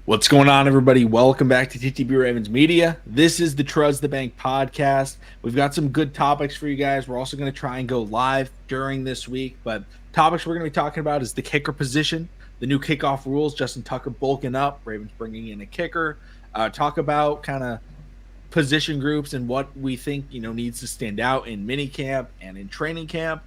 What's going on, everybody? Welcome back to TTB Ravens Media. This is the Truzz the Bank podcast. We've got some good topics for you guys. We're also going to try and go live during this week, but topics we're going to be talking about is the kicker position, the new kickoff rules, Justin Tucker bulking up, Ravens bringing in a kicker, talk about kind of position groups and what we think needs to stand out in minicamp and in training camp.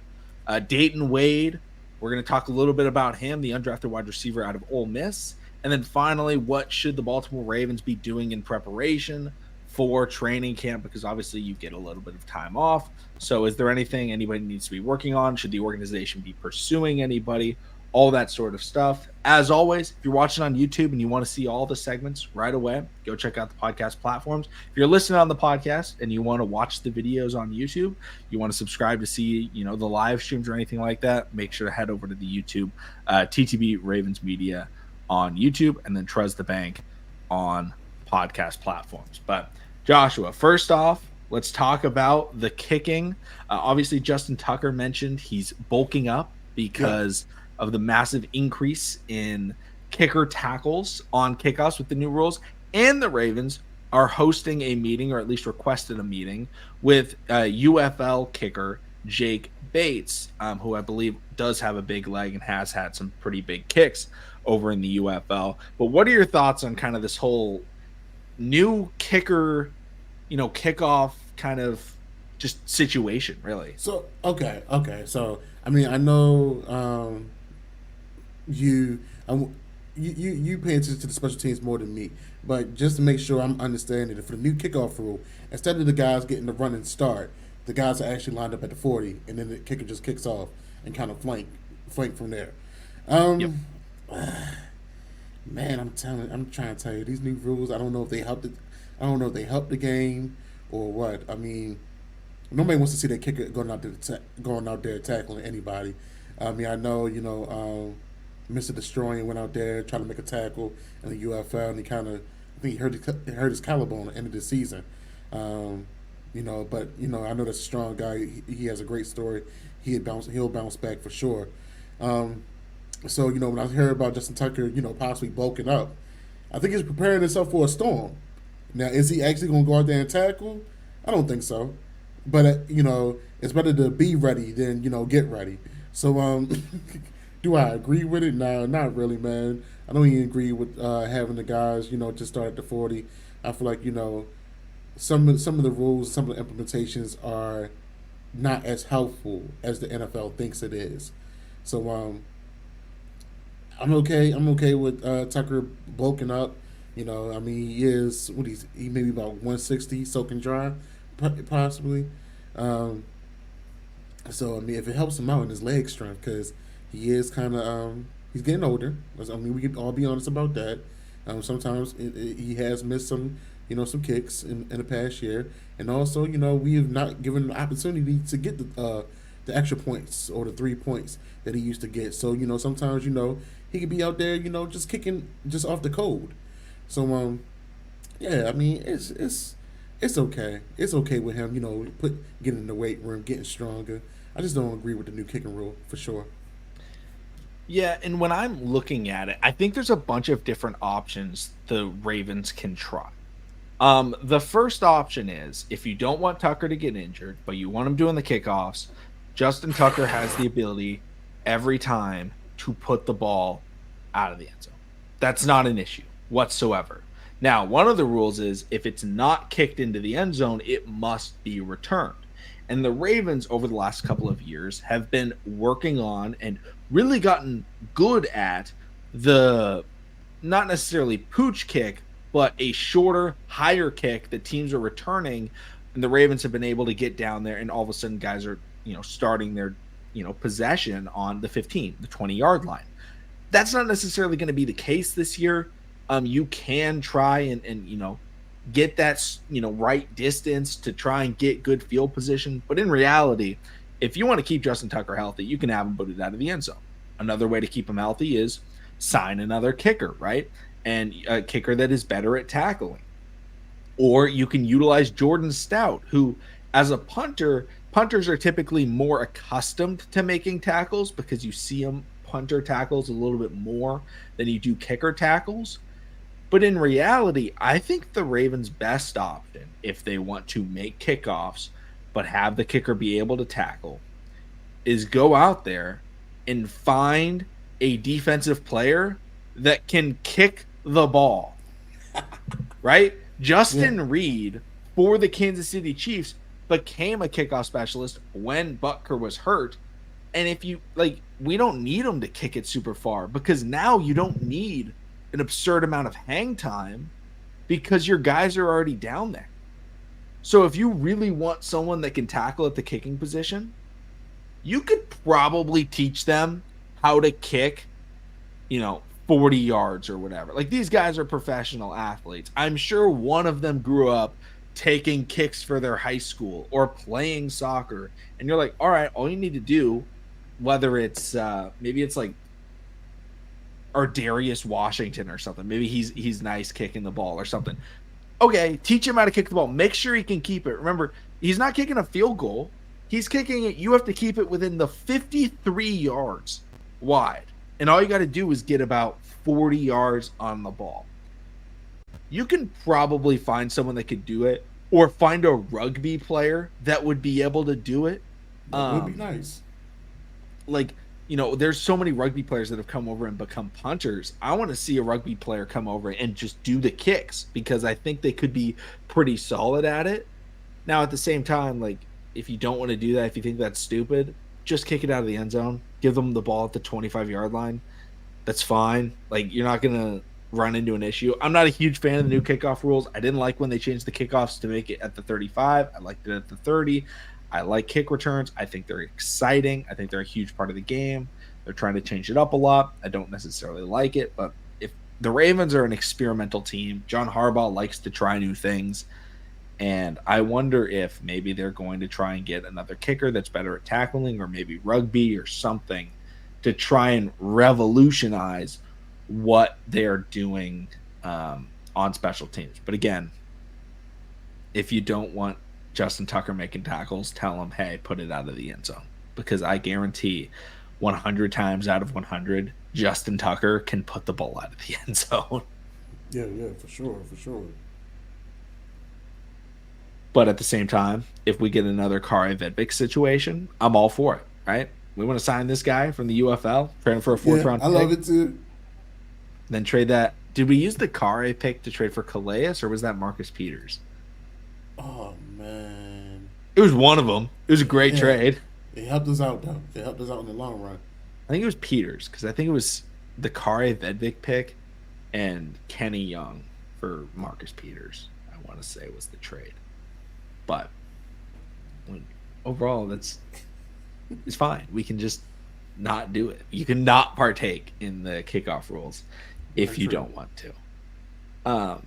Dayton Wade, we're going to talk a little bit about him, the undrafted wide receiver out of Ole Miss. And then finally, what should the Baltimore Ravens be doing in preparation for training camp? Because obviously you get a little bit of time off. So is there anything anybody needs to be working on? Should the organization be pursuing anybody? All that sort of stuff. As always, if you're watching on YouTube and you want to see all the segments right away, go check out the podcast platforms. If you're listening on the podcast and you want to watch the videos on YouTube, you want to subscribe to see, the live streams or anything like that, make sure to head over to the YouTube, TTB Ravens Media on YouTube, and then Truzz the Bank on podcast platforms. But Joshua, first off, let's talk about the kicking. Obviously, Justin Tucker mentioned he's bulking up because of the massive increase in kicker tackles on kickoffs with the new rules, and the Ravens are hosting a meeting, or at least requested a meeting, with UFL kicker Jake Bates, who I believe does have a big leg and has had some pretty big kicks over in the UFL. But what are your thoughts on kind of this whole new kicker, kickoff kind of just situation, really? So, okay. So, I mean, I know you pay attention to the special teams more than me, but just to make sure I'm understanding it, for the new kickoff rule, instead of the guys getting the run and start, the guys are actually lined up at the 40, and then the kicker just kicks off and kind of flank from there. Yep. Man, I'm trying to tell you, these new rules, I don't know if they help the game or what. I mean, nobody wants to see that kicker going out there tackling anybody. I mean, I know, Mr. Destroying went out there trying to make a tackle in the UFL, and I think he hurt his collarbone at the end of the season. But I know that's a strong guy. He has a great story. He'll bounce back for sure. So, when I heard about Justin Tucker, possibly bulking up, I think he's preparing himself for a storm. Now, is he actually going to go out there and tackle? I don't think so. But, it's better to be ready than, get ready. So, do I agree with it? No, not really, man. I don't even agree with having the guys, just start at the 40. I feel like, some of the rules, some of the implementations are not as helpful as the NFL thinks it is. So, I'm okay with Tucker bulking up. I mean, he may be about 160 soaking dry, possibly. So, I mean, if it helps him out in his leg strength, because he is kind of he's getting older. I mean, we can all be honest about that. Sometimes he has missed some kicks in the past year, and also, we have not given an opportunity to get the extra points or the 3 points that he used to get. So, sometimes, he could be out there, just kicking just off the code. So, yeah, I mean, it's okay. It's okay with him, getting in the weight room, getting stronger. I just don't agree with the new kicking rule for sure. Yeah, and when I'm looking at it, I think there's a bunch of different options the Ravens can try. The first option is, if you don't want Tucker to get injured, but you want him doing the kickoffs, Justin Tucker has the ability every time to put the ball out of the end zone. That's not an issue whatsoever. Now, one of the rules is if it's not kicked into the end zone, it must be returned. And the Ravens over the last couple of years have been working on and really gotten good at the, not necessarily pooch kick, but a shorter, higher kick that teams are returning, and the Ravens have been able to get down there, and all of a sudden guys are, starting their, possession on the 15, the 20-yard line. That's not necessarily going to be the case this year. You can try and get that, right distance to try and get good field position. But in reality, if you want to keep Justin Tucker healthy, you can have him put it out of the end zone. Another way to keep him healthy is sign another kicker, right? And a kicker that is better at tackling. Or you can utilize Jordan Stout, who, as a punter, punters are typically more accustomed to making tackles because you see them punter tackles a little bit more than you do kicker tackles. But in reality, I think the Ravens' best option, if they want to make kickoffs but have the kicker be able to tackle, is go out there and find a defensive player that can kick the ball. Right? Justin Reed for the Kansas City Chiefs became a kickoff specialist when Butker was hurt. And if you like, we don't need him to kick it super far because now you don't need an absurd amount of hang time because your guys are already down there. So if you really want someone that can tackle at the kicking position, you could probably teach them how to kick, 40 yards or whatever. Like, these guys are professional athletes. I'm sure one of them grew up taking kicks for their high school or playing soccer. And you're like, all right, all you need to do, whether it's maybe it's like Darius Washington or something. Maybe he's nice kicking the ball or something. Okay, teach him how to kick the ball. Make sure he can keep it. Remember, he's not kicking a field goal. He's kicking it. You have to keep it within the 53 yards wide. And all you got to do is get about 40 yards on the ball. You can probably find someone that could do it, or find a rugby player that would be able to do it. That would be nice. Like, there's so many rugby players that have come over and become punters. I want to see a rugby player come over and just do the kicks because I think they could be pretty solid at it. Now, at the same time, like, if you don't want to do that, if you think that's stupid, just kick it out of the end zone. Give them the ball at the 25-yard line. That's fine. Like, you're not going to run into an issue. I'm not a huge fan of the new kickoff rules. I didn't like when they changed the kickoffs to make it at the 35. I liked it at the 30. I like kick returns. I think they're exciting. I think they're a huge part of the game. They're trying to change it up a lot. I don't necessarily like it, but if the Ravens are an experimental team, John Harbaugh likes to try new things. And I wonder if maybe they're going to try and get another kicker that's better at tackling, or maybe rugby or something, to try and revolutionize what they're doing on special teams. But again, if you don't want Justin Tucker making tackles, tell him, hey, put it out of the end zone. Because I guarantee 100 times out of 100, Justin Tucker can put the ball out of the end zone. Yeah, for sure. But at the same time, if we get another Kari Vedvik situation, I'm all for it, right? We want to sign this guy from the UFL, trade him for a fourth-round pick. I love it too. Then trade that. Did we use the Kari pick to trade for Calais, or was that Marcus Peters? Oh, man. It was one of them. It was a great trade. It helped us out, though. It helped us out in the long run. I think it was Peters, because I think it was the Kari Vedvik pick and Kenny Young for Marcus Peters, I want to say, was the trade. But overall, it's fine. We can just not do it. You can not partake in the kickoff rules if you don't want to.